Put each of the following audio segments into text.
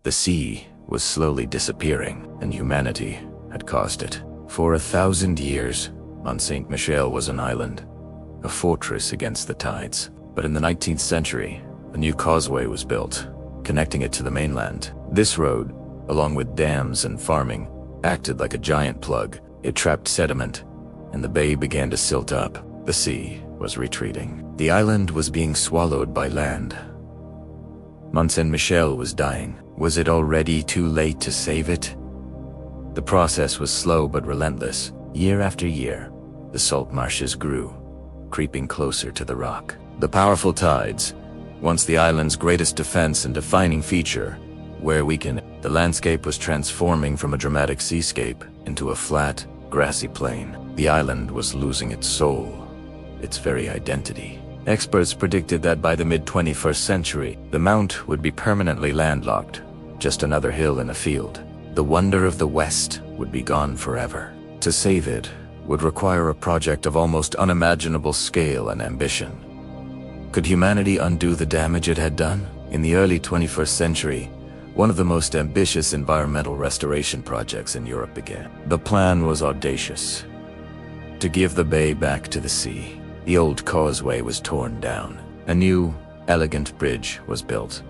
The sea was slowly disappearing, and humanity had caused it. For 1,000 years, Mont-Saint-Michel was an island, a fortress against the tides. But in the 19th century, a new causeway was built, connecting it to the mainland. This road, along with dams and farming, acted like a giant plug. It trapped sediment, and the bay began to silt up. The sea was retreating. The island was being swallowed by land. Mont-Saint-Michel was dying. Was it already too late to save it? The process was slow but relentless. Year after year, the salt marshes grew, creeping closer to the rock. The powerful tides, once the island's greatest defense and defining feature, were weakening. The landscape was transforming from a dramatic seascape into a flat, grassy plain. The island was losing its soul, its very identity. Experts predicted that by the mid-21st century, the mount would be permanently landlocked, just another hill in a field. The wonder of the West would be gone forever. To save it would require a project of almost unimaginable scale and ambition. Could humanity undo the damage it had done? In the early 21st century, one of the most ambitious environmental restoration projects in Europe began. The plan was audacious. To give the bay back to the sea, the old causeway was torn down. A new, elegant bridge was built,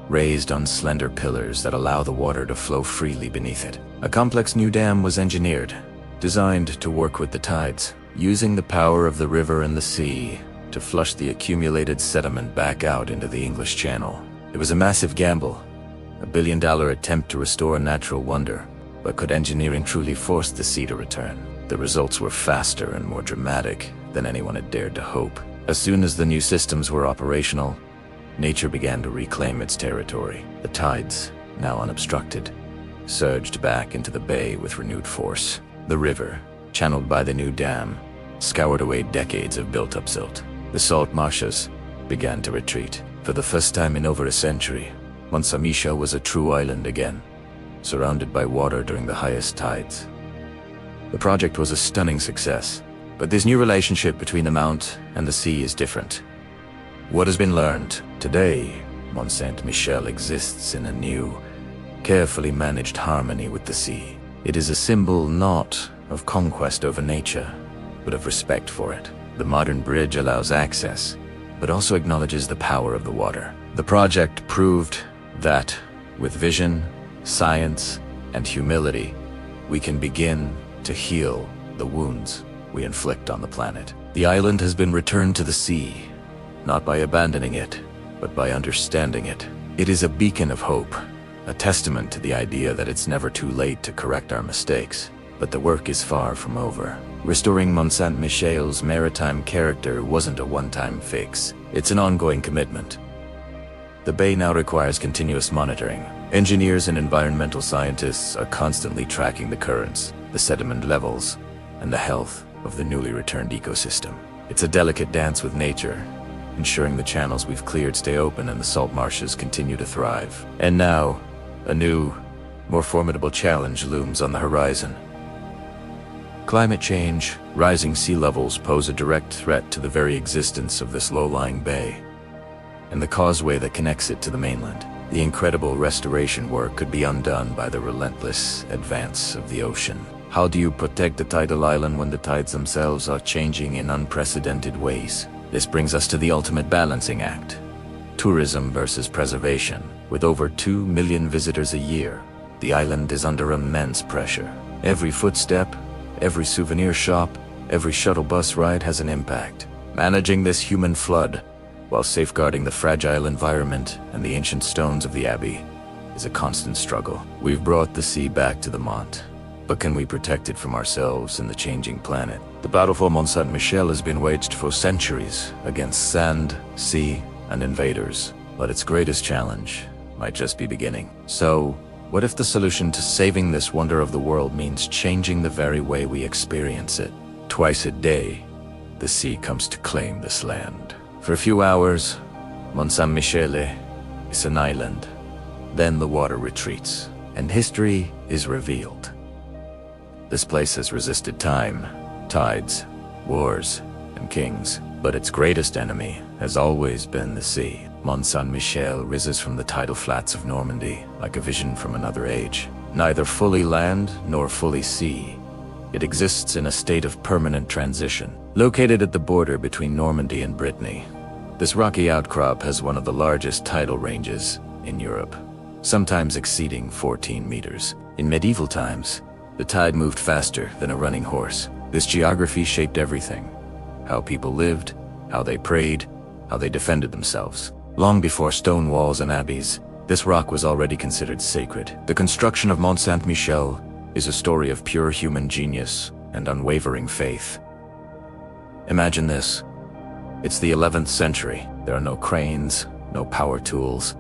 raised on slender pillars that allow the water to flow freely beneath it. A complex new dam was engineered, designed to work with the tides, using the power of the river and the sea to flush the accumulated sediment back out into the English Channel. It was a massive gamble, a billion-dollar attempt to restore a natural wonder, but could engineering truly force the sea to return? The results were faster and more dramatic than anyone had dared to hope. As soon as the new systems were operational, nature began to reclaim its territory. The tides, now unobstructed, surged back into the bay with renewed force. The river, channeled by the new dam, scoured away decades of built-up silt. The salt marshes began to retreat. For the first time in over a century, Mont-Saint-Michel was a true island again, surrounded by water during the highest tides. The project was a stunning success, but this new relationship between the mount and the sea is different. What has been learned? Today, Mont-Saint-Michel exists in a new, carefully managed harmony with the sea. It is a symbol not of conquest over nature, but of respect for it. The modern bridge allows access, but also acknowledges the power of the water. The project proved that, with vision, science, and humility, we can begin to heal the wounds we inflict on the planet. The island has been returned to the sea, not by abandoning it, but by understanding it. It is a beacon of hope, a testament to the idea that it's never too late to correct our mistakes. But the work is far from over. Restoring Mont-Saint-Michel's maritime character wasn't a one-time fix. It's an ongoing commitment. The bay now requires continuous monitoring. Engineers and environmental scientists are constantly tracking the currents, the sediment levels, and the health of the newly returned ecosystem. It's a delicate dance with nature, ensuring the channels we've cleared stay open and the salt marshes continue to thrive. And now, a new, more formidable challenge looms on the horizon. Climate change, rising sea levels pose a direct threat to the very existence of this low-lying bay, and the causeway that connects it to the mainland. The incredible restoration work could be undone by the relentless advance of the ocean. How do you protect the tidal island when the tides themselves are changing in unprecedented ways? This brings us to the ultimate balancing act: tourism versus preservation. With over 2 million visitors a year, the island is under immense pressure. Every footstep, every souvenir shop, every shuttle bus ride has an impact. Managing this human flood, while safeguarding the fragile environment and the ancient stones of the abbey, is a constant struggle. We've brought the sea back to the Mont, but can we protect it from ourselves and the changing planet? The battle for Mont-Saint-Michel has been waged for centuries against sand, sea, and invaders, but its greatest challenge might just be beginning. So, what if the solution to saving this wonder of the world means changing the very way we experience it? Twice a day, the sea comes to claim this land. For a few hours, Mont-Saint-Michel is an island. Then the water retreats, and history is revealed. This place has resisted time, tides, wars, and kings, but its greatest enemy has always been the sea. Mont-Saint-Michel rises from the tidal flats of Normandy like a vision from another age. Neither fully land nor fully sea, it exists in a state of permanent transition. Located at the border between Normandy and Brittany, this rocky outcrop has one of the largest tidal ranges in Europe, sometimes exceeding 14 meters. In medieval times, the tide moved faster than a running horse. This geography shaped everything: how people lived, how they prayed, how they defended themselves. Long before stone walls and abbeys, this rock was already considered sacred. The construction of Mont-Saint-Michel is a story of pure human genius and unwavering faith. Imagine this. It's the 11th century. There are no cranes, no power tools,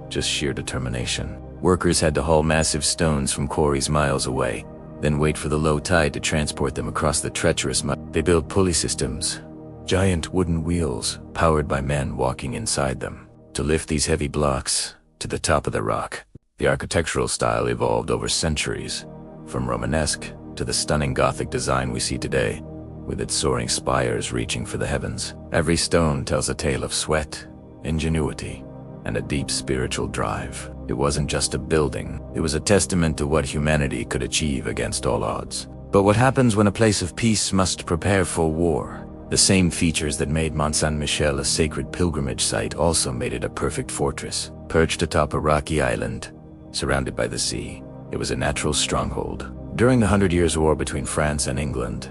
just sheer determination. Workers had to haul massive stones from quarries miles away, then wait for the low tide to transport them across the treacherous mud. They built pulley systems, giant wooden wheels powered by men walking inside them, to lift these heavy blocks to the top of the rock. The architectural style evolved over centuries, from Romanesque to the stunning Gothic design we see today, with its soaring spires reaching for the heavens. Every stone tells a tale of sweat, ingenuity, and a deep spiritual drive. It wasn't just a building, it was a testament to what humanity could achieve against all odds. But what happens when a place of peace must prepare for war? The same features that made Mont-Saint-Michel a sacred pilgrimage site also made it a perfect fortress. Perched atop a rocky island, surrounded by the sea, it was a natural stronghold. During the 100 Years' War between France and England,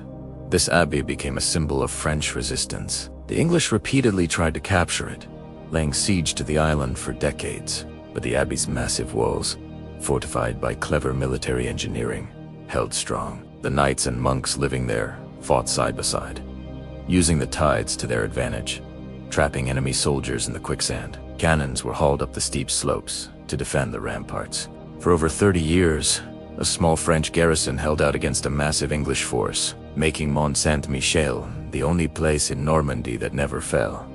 this abbey became a symbol of French resistance. The English repeatedly tried to capture it, laying siege to the island for decades. But the abbey's massive walls, fortified by clever military engineering, held strong. The knights and monks living there fought side by side, using the tides to their advantage, trapping enemy soldiers in the quicksand. Cannons were hauled up the steep slopes to defend the ramparts. For over 30 years, a small French garrison held out against a massive English force, making Mont-Saint-Michel the only place in Normandy that never fell.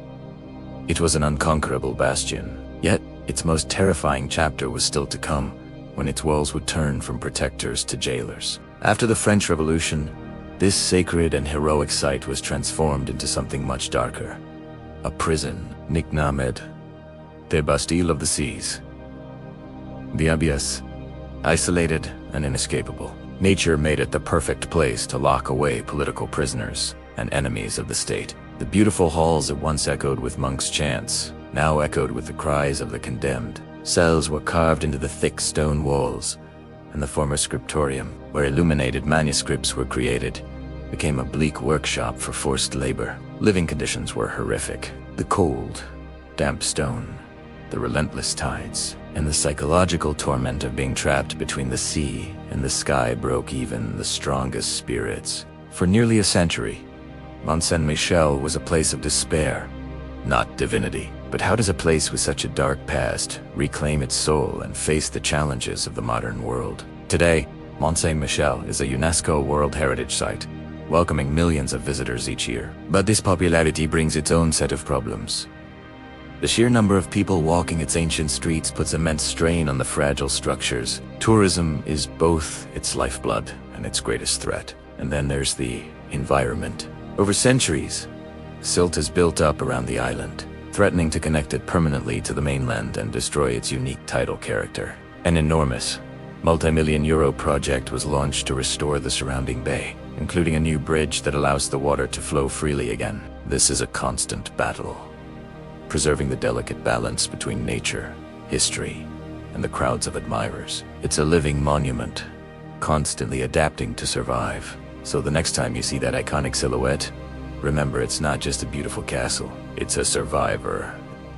It was an unconquerable bastion, yet its most terrifying chapter was still to come, when its walls would turn from protectors to jailers. After the French Revolution, this sacred and heroic site was transformed into something much darker. A prison, nicknamed the Bastille of the Seas. The abyss, isolated and inescapable. Nature made it the perfect place to lock away political prisoners and enemies of the state. The beautiful halls that once echoed with monks' chants now echoed with the cries of the condemned. Cells were carved into the thick stone walls, and the former scriptorium, where illuminated manuscripts were created, became a bleak workshop for forced labor. Living conditions were horrific. The cold, damp stone, the relentless tides, and the psychological torment of being trapped between the sea and the sky broke even the strongest spirits. For nearly a century, Mont-Saint-Michel was a place of despair, not divinity. But how does a place with such a dark past reclaim its soul and face the challenges of the modern world? Today, Mont-Saint-Michel is a UNESCO World Heritage Site, welcoming millions of visitors each year. But this popularity brings its own set of problems. The sheer number of people walking its ancient streets puts immense strain on the fragile structures. Tourism is both its lifeblood and its greatest threat. And then there's the environment. Over centuries, silt has built up around the island, threatening to connect it permanently to the mainland and destroy its unique tidal character. An enormous, multi-million-euro project was launched to restore the surrounding bay, including a new bridge that allows the water to flow freely again. This is a constant battle, preserving the delicate balance between nature, history, and the crowds of admirers. It's a living monument, constantly adapting to survive. So the next time you see that iconic silhouette, remember it's not just a beautiful castle, it's a survivor.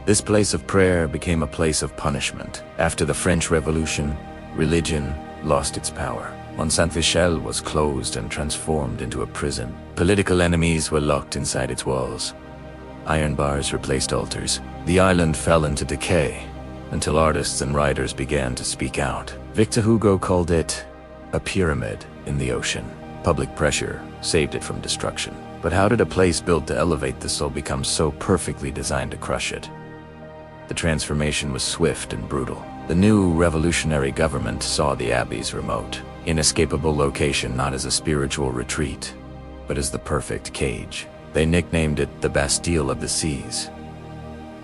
This place of prayer became a place of punishment. After the French Revolution, religion lost its power. Mont-Saint-Michel was closed and transformed into a prison. Political enemies were locked inside its walls. Iron bars replaced altars. The island fell into decay until artists and writers began to speak out. Victor Hugo called it a pyramid in the ocean. Public pressure saved it from destruction. But how did a place built to elevate the soul become so perfectly designed to crush it? The transformation was swift and brutal. The new revolutionary government saw the abbey's remote, inescapable location not as a spiritual retreat, but as the perfect cage. They nicknamed it the Bastille of the Seas.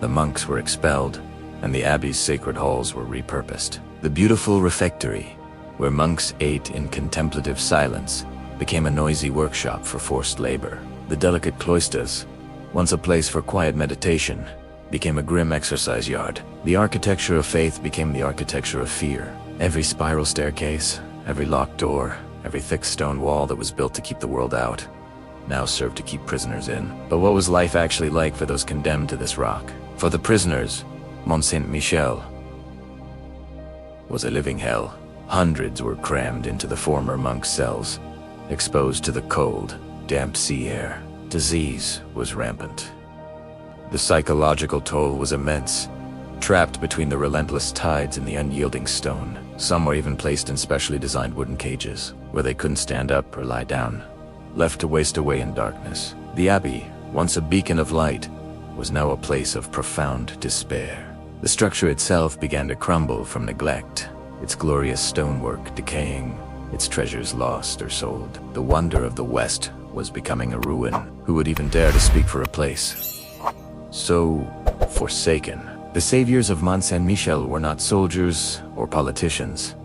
The monks were expelled, and the abbey's sacred halls were repurposed. The beautiful refectory, where monks ate in contemplative silence, became a noisy workshop for forced labor. The delicate cloisters, once a place for quiet meditation, became a grim exercise yard. The architecture of faith became the architecture of fear. Every spiral staircase, every locked door, every thick stone wall that was built to keep the world out, now served to keep prisoners in. But what was life actually like for those condemned to this rock? For the prisoners, Mont-Saint-Michel was a living hell. Hundreds were crammed into the former monks' cells, exposed to the cold, damp sea air. Disease was rampant. The psychological toll was immense. Trapped between the relentless tides and the unyielding stone, some were even placed in specially designed wooden cages, where they couldn't stand up or lie down, left to waste away in darkness. The abbey, once a beacon of light, was now a place of profound despair. The structure itself began to crumble from neglect, its glorious stonework decaying, its treasures lost or sold. The wonder of the West was becoming a ruin. Who would even dare to speak for a place so forsaken? The saviors of Mont-Saint-Michel were not soldiers or politicians,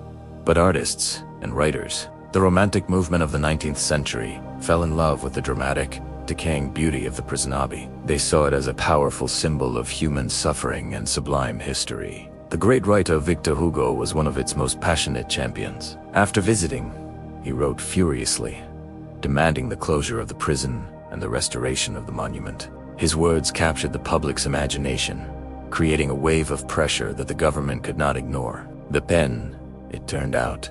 but artists and writers. The Romantic movement of the 19th century fell in love with the dramatic, decaying beauty of the prison abbey. They saw it as a powerful symbol of human suffering and sublime history. The great writer Victor Hugo was one of its most passionate champions. After visiting, he wrote furiously, demanding the closure of the prison and the restoration of the monument. His words captured the public's imagination, creating a wave of pressure that the government could not ignore. The pen, it turned out,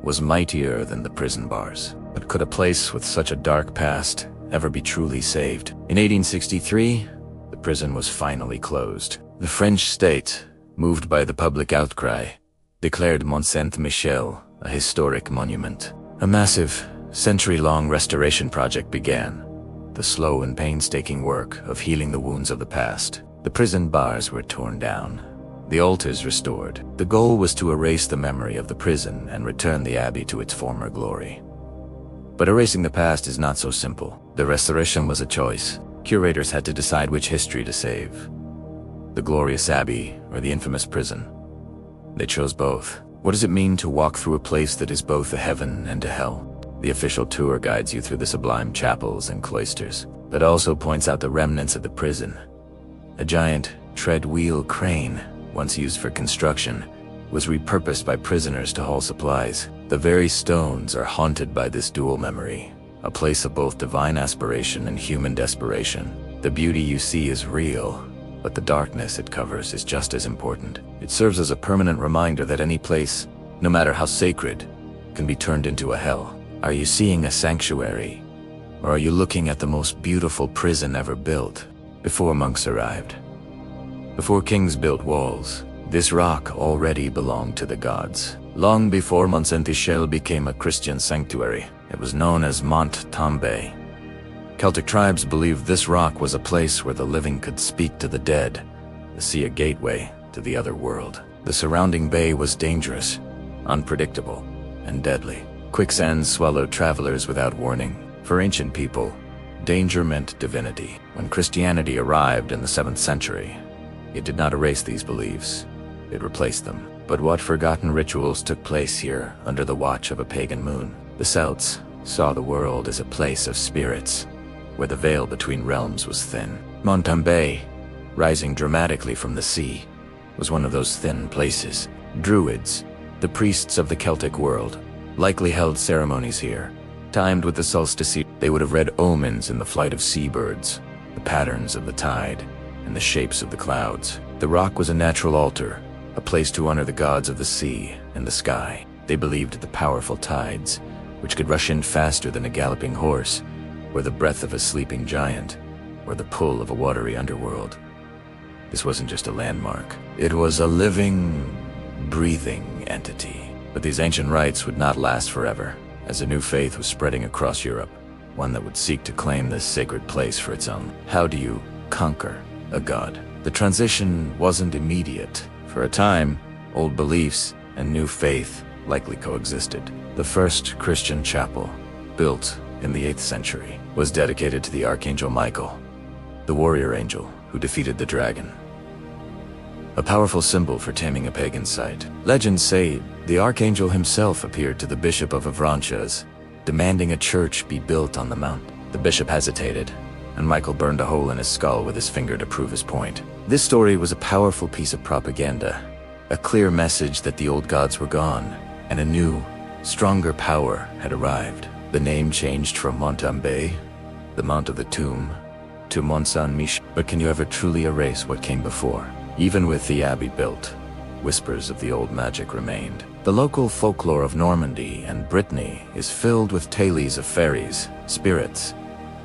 was mightier than the prison bars. But could a place with such a dark past ever be truly saved? In 1863, the prison was finally closed. The French state, moved by the public outcry, declared Mont-Saint-Michel a historic monument. A massive, century-long restoration project began, the slow and painstaking work of healing the wounds of the past. The prison bars were torn down, the altars restored. The goal was to erase the memory of the prison and return the abbey to its former glory. But erasing the past is not so simple. The restoration was a choice. Curators had to decide which history to save: the glorious abbey or the infamous prison. They chose both. What does it mean to walk through a place that is both a heaven and a hell? The official tour guides you through the sublime chapels and cloisters, but also points out the remnants of the prison. A giant tread-wheel crane, once used for construction, was repurposed by prisoners to haul supplies. The very stones are haunted by this dual memory, a place of both divine aspiration and human desperation. The beauty you see is real, but the darkness it covers is just as important. It serves as a permanent reminder that any place, no matter how sacred, can be turned into a hell. Are you seeing a sanctuary, or are you looking at the most beautiful prison ever built? Before monks arrived, before kings built walls, this rock already belonged to the gods. Long before Mont-Saint-Michel became a Christian sanctuary, it was known as Mont-Saint-Michel. Celtic tribes believed this rock was a place where the living could speak to the dead, the sea a gateway to the other world. The surrounding bay was dangerous, unpredictable, and deadly. Quicksands swallowed travelers without warning. For ancient people, danger meant divinity. When Christianity arrived in the 7th century, it did not erase these beliefs, it replaced them. But what forgotten rituals took place here under the watch of a pagan moon? The Celts saw the world as a place of spirits, where the veil between realms was thin. Mont-Saint-Michel, rising dramatically from the sea, was one of those thin places. Druids, the priests of the Celtic world, likely held ceremonies here, timed with the solstice. They would have read omens in the flight of seabirds, the patterns of the tide, and the shapes of the clouds. The rock was a natural altar, a place to honor the gods of the sea and the sky. They believed the powerful tides, which could rush in faster than a galloping horse, or the breath of a sleeping giant, or the pull of a watery underworld. This wasn't just a landmark. It was a living, breathing entity. But these ancient rites would not last forever, as a new faith was spreading across Europe, one that would seek to claim this sacred place for its own. How do you conquer a god? The transition wasn't immediate. For a time, old beliefs and new faith likely coexisted. The first Christian chapel, built in the 8th century, was dedicated to the Archangel Michael, the warrior angel who defeated the dragon. a powerful symbol for taming a pagan site. Legends say the archangel himself appeared to the bishop of Avranches, demanding a church be built on the mount. The bishop hesitated, and Michael burned a hole in his skull with his finger to prove his point. This story was a powerful piece of propaganda, a clear message that the old gods were gone, and a new, stronger power had arrived. The name changed from Mont-Saint-Michel, the Mount of the Tomb, to Mont-Saint-Michel. But can you ever truly erase what came before? Even with the abbey built, whispers of the old magic remained. The local folklore of Normandy and Brittany is filled with tales of fairies, spirits,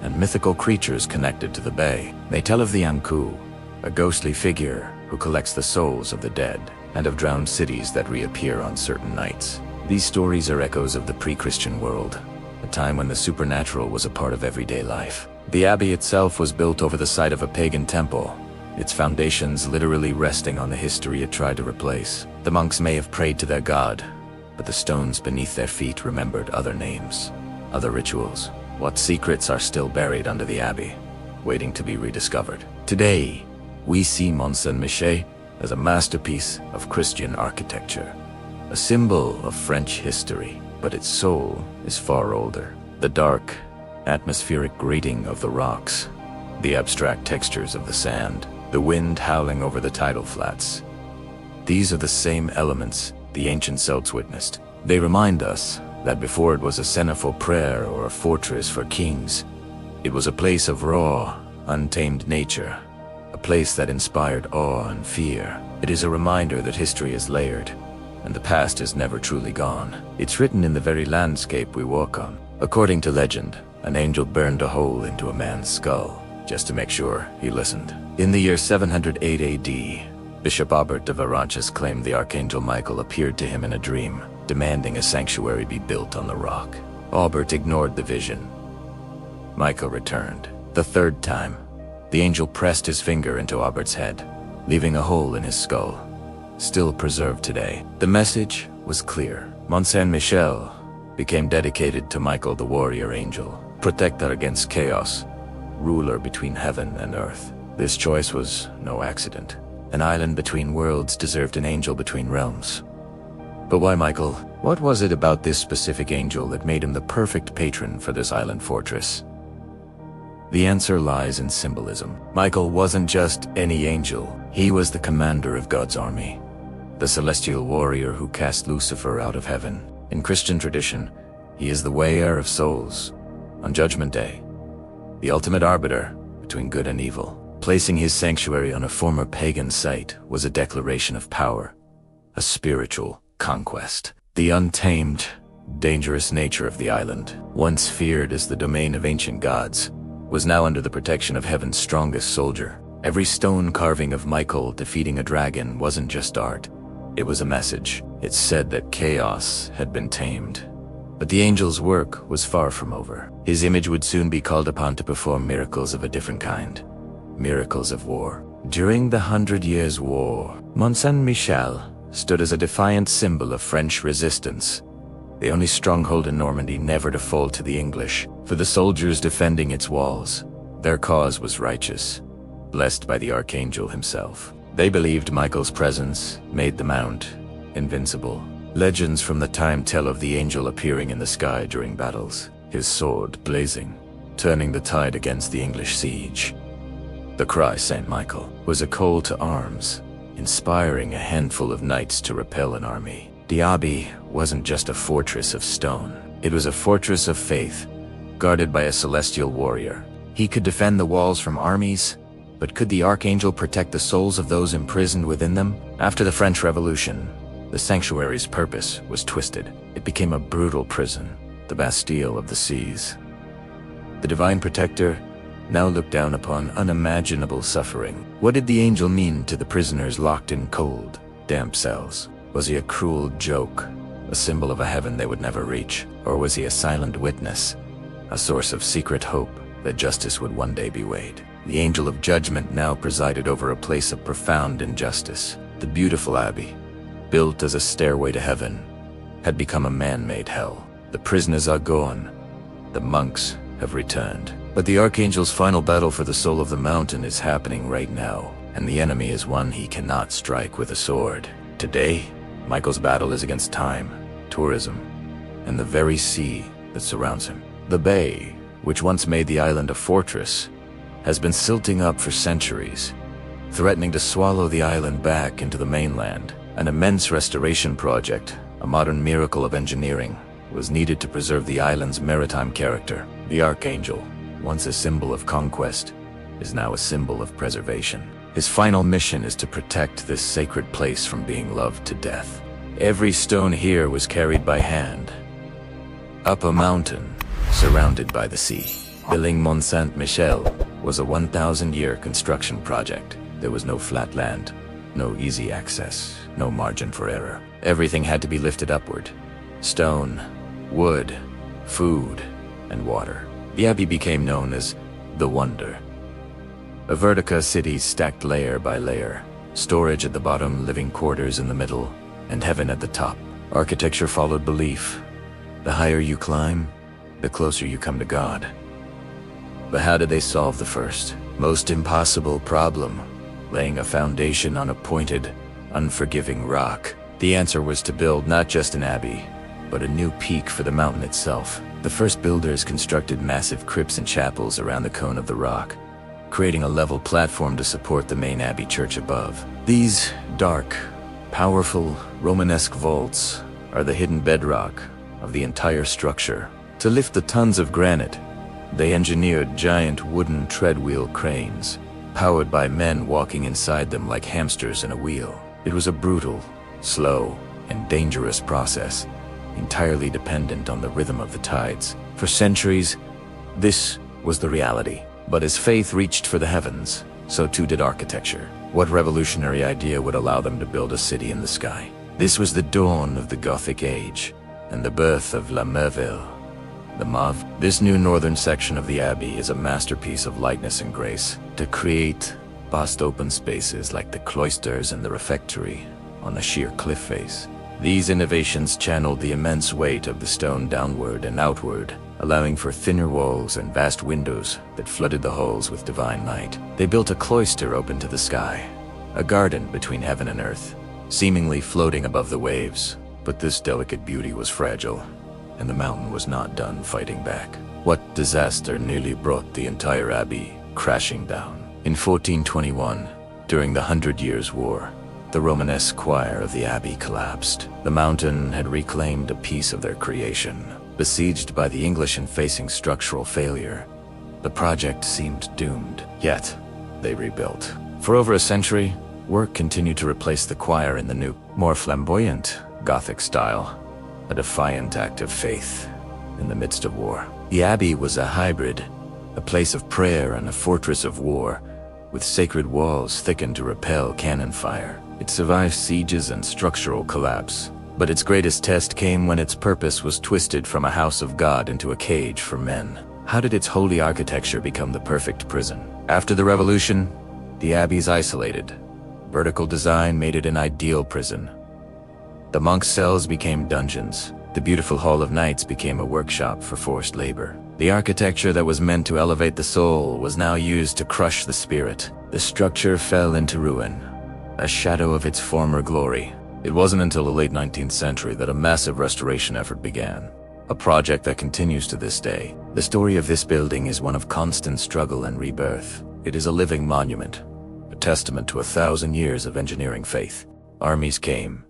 and mythical creatures connected to the bay. They tell of the Ankou, a ghostly figure who collects the souls of the dead, and of drowned cities that reappear on certain nights. These stories are echoes of the pre-Christian world, a time when the supernatural was a part of everyday life. The abbey itself was built over the site of a pagan temple, its foundations literally resting on the history it tried to replace. The monks may have prayed to their god, but the stones beneath their feet remembered other names, other rituals. What secrets are still buried under the abbey, waiting to be rediscovered? Today, we see Mont-Saint-Michel as a masterpiece of Christian architecture, a symbol of French history, but its soul is far older. The dark, atmospheric grating of the rocks, the abstract textures of the sand, the wind howling over the tidal flats. These are the same elements the ancient Celts witnessed. They remind us that before it was a center for prayer or a fortress for kings, it was a place of raw, untamed nature, a place that inspired awe and fear. It is a reminder that history is layered, and the past is never truly gone. It's written in the very landscape we walk on. According to legend, an angel burned a hole into a man's skull, just to make sure he listened. In the year 708 AD, Bishop Aubert of Avranches claimed the Archangel Michael appeared to him in a dream, demanding a sanctuary be built on the rock. Aubert ignored the vision. Michael returned. The third time, the angel pressed his finger into Aubert's head, leaving a hole in his skull, still preserved today. The message was clear. Mont-Saint-Michel became dedicated to Michael the warrior angel, protector against chaos, ruler between heaven and earth. This choice was no accident. An island between worlds deserved an angel between realms. But why Michael? What was it about this specific angel that made him the perfect patron for this island fortress? The answer lies in symbolism. Michael wasn't just any angel. He was the commander of God's army, the celestial warrior who cast Lucifer out of heaven. In Christian tradition, he is the weigher of souls. On Judgment Day, the ultimate arbiter between good and evil. Placing his sanctuary on a former pagan site was a declaration of power, a spiritual conquest. The untamed, dangerous nature of the island, once feared as the domain of ancient gods, was now under the protection of heaven's strongest soldier. Every stone carving of Michael defeating a dragon wasn't just art. It was a message. It said that chaos had been tamed. But the angel's work was far from over. His image would soon be called upon to perform miracles of a different kind. Miracles of war. During the 100 Years' War, Mont-Saint-Michel stood as a defiant symbol of French resistance, the only stronghold in Normandy never to fall to the English. For the soldiers defending its walls, their cause was righteous, blessed by the Archangel himself. They believed Michael's presence made the mount invincible. Legends from the time tell of the angel appearing in the sky during battles, his sword blazing, turning the tide against the English siege. The cry, Saint Michael, was a call to arms, inspiring a handful of knights to repel an army. The abbey wasn't just a fortress of stone. It was a fortress of faith, guarded by a celestial warrior. He could defend the walls from armies, but could the Archangel protect the souls of those imprisoned within them? After the French Revolution, the sanctuary's purpose was twisted. It became a brutal prison, the Bastille of the seas. The divine protector now looked down upon unimaginable suffering. What did the angel mean to the prisoners locked in cold, damp cells? Was he a cruel joke, a symbol of a heaven they would never reach? Or was he a silent witness, a source of secret hope that justice would one day be weighed? The angel of judgment now presided over a place of profound injustice. The beautiful abbey, built as a stairway to heaven, had become a man-made hell. The prisoners are gone. The monks have returned. But the Archangel's final battle for the soul of the mountain is happening right now. and the enemy is one he cannot strike with a sword. Today, Michael's battle is against time, tourism, and the very sea that surrounds him. The bay, which once made the island a fortress, has been silting up for centuries, threatening to swallow the island back into the mainland. An immense restoration project, a modern miracle of engineering, was needed to preserve the island's maritime character. The Archangel, once a symbol of conquest, is now a symbol of preservation. His final mission is to protect this sacred place from being loved to death. Every stone here was carried by hand, up a mountain, surrounded by the sea. Building Mont-Saint-Michel was a 1,000-year construction project. There was no flat land, no easy access, no margin for error. Everything had to be lifted upward. Stone, wood, food, and water. The abbey became known as the Wonder. A vertica city stacked layer by layer, storage at the bottom, living quarters in the middle, and heaven at the top. Architecture followed belief. The higher you climb, the closer you come to God. But how did they solve the first, most impossible problem, laying a foundation on a pointed, unforgiving rock? The answer was to build not just an abbey, but a new peak for the mountain itself. The first builders constructed massive crypts and chapels around the cone of the rock, creating a level platform to support the main abbey church above. These dark, powerful, Romanesque vaults are the hidden bedrock of the entire structure. To lift the tons of granite, they engineered giant wooden treadwheel cranes, powered by men walking inside them like hamsters in a wheel. It was a brutal, slow, and dangerous process, entirely dependent on the rhythm of the tides. For centuries, this was the reality. But as faith reached for the heavens, so too did architecture. What revolutionary idea would allow them to build a city in the sky? This was the dawn of the Gothic Age, and the birth of La Merveille, the Mauve. This new northern section of the abbey is a masterpiece of lightness and grace. To create vast open spaces like the cloisters and the refectory on the sheer cliff face. These innovations channeled the immense weight of the stone downward and outward, allowing for thinner walls and vast windows that flooded the halls with divine light. They built a cloister open to the sky, a garden between heaven and earth, seemingly floating above the waves. But this delicate beauty was fragile, and the mountain was not done fighting back. What disaster nearly brought the entire abbey crashing down? In 1421, during the 100 Years' War, the Romanesque choir of the abbey collapsed. The mountain had reclaimed a piece of their creation. Besieged by the English and facing structural failure, the project seemed doomed. Yet, they rebuilt. For over a century, work continued to replace the choir in the new, more flamboyant Gothic style, a defiant act of faith in the midst of war. The abbey was a hybrid, a place of prayer and a fortress of war, with sacred walls thickened to repel cannon fire. It survived sieges and structural collapse, but its greatest test came when its purpose was twisted from a house of God into a cage for men. How did its holy architecture become the perfect prison? After the revolution, the abbey's isolated. Vertical design made it an ideal prison. The monks' cells became dungeons. The beautiful Hall of Knights became a workshop for forced labor. The architecture that was meant to elevate the soul was now used to crush the spirit. The structure fell into ruin, a shadow of its former glory. It wasn't until the late 19th century that a massive restoration effort began, a project that continues to this day. The story of this building is one of constant struggle and rebirth. It is a living monument, a testament to 1,000 years of engineering faith. Armies came,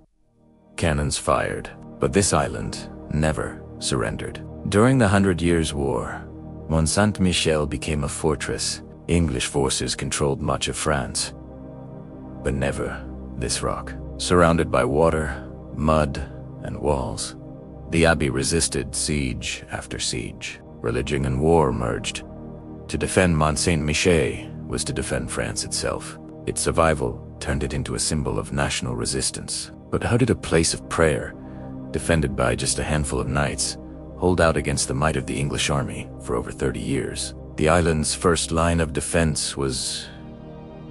cannons fired, but this island never surrendered. During the 100 Years' War, Mont-Saint-Michel became a fortress. English forces controlled much of France, but never this rock. Surrounded by water, mud, and walls, the abbey resisted siege after siege. Religion and war merged. To defend Mont-Saint-Michel was to defend France itself. Its survival turned it into a symbol of national resistance. But how did a place of prayer, defended by just a handful of knights, hold out against the might of the English army for over 30 years? The island's first line of defense was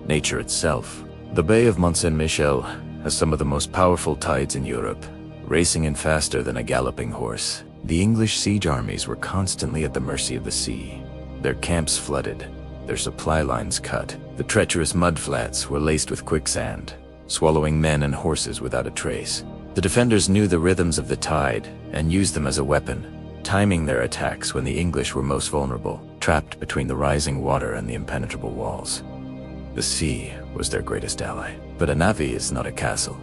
nature itself. The Bay of Mont-Saint-Michel has some of the most powerful tides in Europe, racing in faster than a galloping horse. The English siege armies were constantly at the mercy of the sea, their camps flooded, their supply lines cut. The treacherous mudflats were laced with quicksand, swallowing men and horses without a trace. The defenders knew the rhythms of the tide and used them as a weapon, timing their attacks when the English were most vulnerable, trapped between the rising water and the impenetrable walls. The sea was their greatest ally, but a navy is not a castle.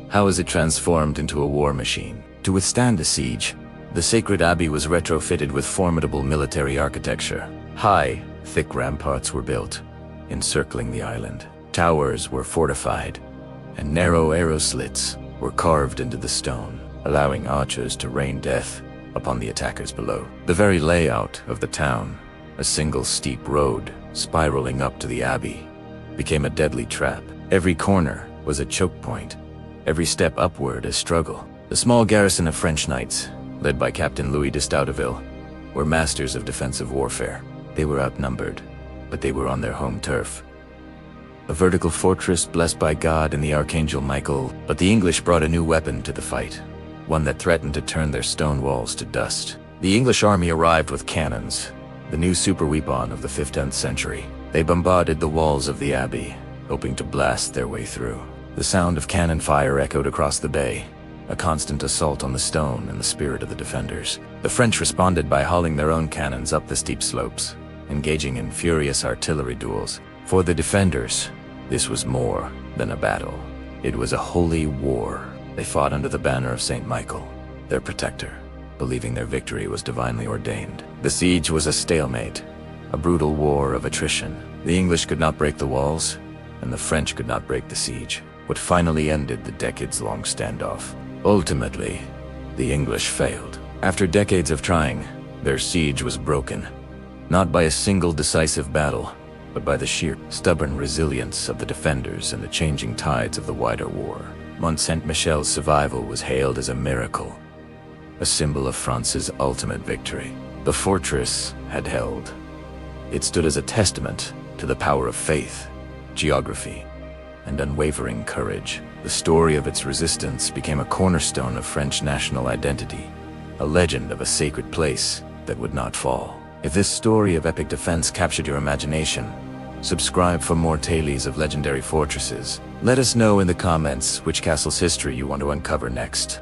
How is it transformed into a war machine? To withstand a siege, the sacred abbey was retrofitted with formidable military architecture. High, thick ramparts were built, encircling the island. Towers were fortified, and narrow arrow slits were carved into the stone, allowing archers to rain death upon the attackers below. The very layout of the town, a single steep road spiraling up to the abbey, became a deadly trap. Every corner was a choke point, every step upward a struggle. The small garrison of French knights, led by Captain Louis de Stouteville, were masters of defensive warfare. They were outnumbered, but they were on their home turf. A vertical fortress blessed by God and the Archangel Michael, but the English brought a new weapon to the fight, one that threatened to turn their stone walls to dust. The English army arrived with cannons, the new superweapon of the 15th century. They bombarded the walls of the abbey, hoping to blast their way through. The sound of cannon fire echoed across the bay, a constant assault on the stone and the spirit of the defenders. The French responded by hauling their own cannons up the steep slopes, engaging in furious artillery duels. For the defenders, this was more than a battle. It was a holy war. They fought under the banner of Saint Michael, their protector, believing their victory was divinely ordained. The siege was a stalemate, a brutal war of attrition. The English could not break the walls, and the French could not break the siege, what finally ended the decades-long standoff. Ultimately, the English failed. After decades of trying, their siege was broken, not by a single decisive battle, but by the sheer, stubborn resilience of the defenders and the changing tides of the wider war. Mont-Saint-Michel's survival was hailed as a miracle, a symbol of France's ultimate victory. The fortress had held. It stood as a testament to the power of faith, geography, and unwavering courage. The story of its resistance became a cornerstone of French national identity, a legend of a sacred place that would not fall. If this story of epic defense captured your imagination, subscribe for more tales of legendary fortresses. Let us know in the comments which castle's history you want to uncover next.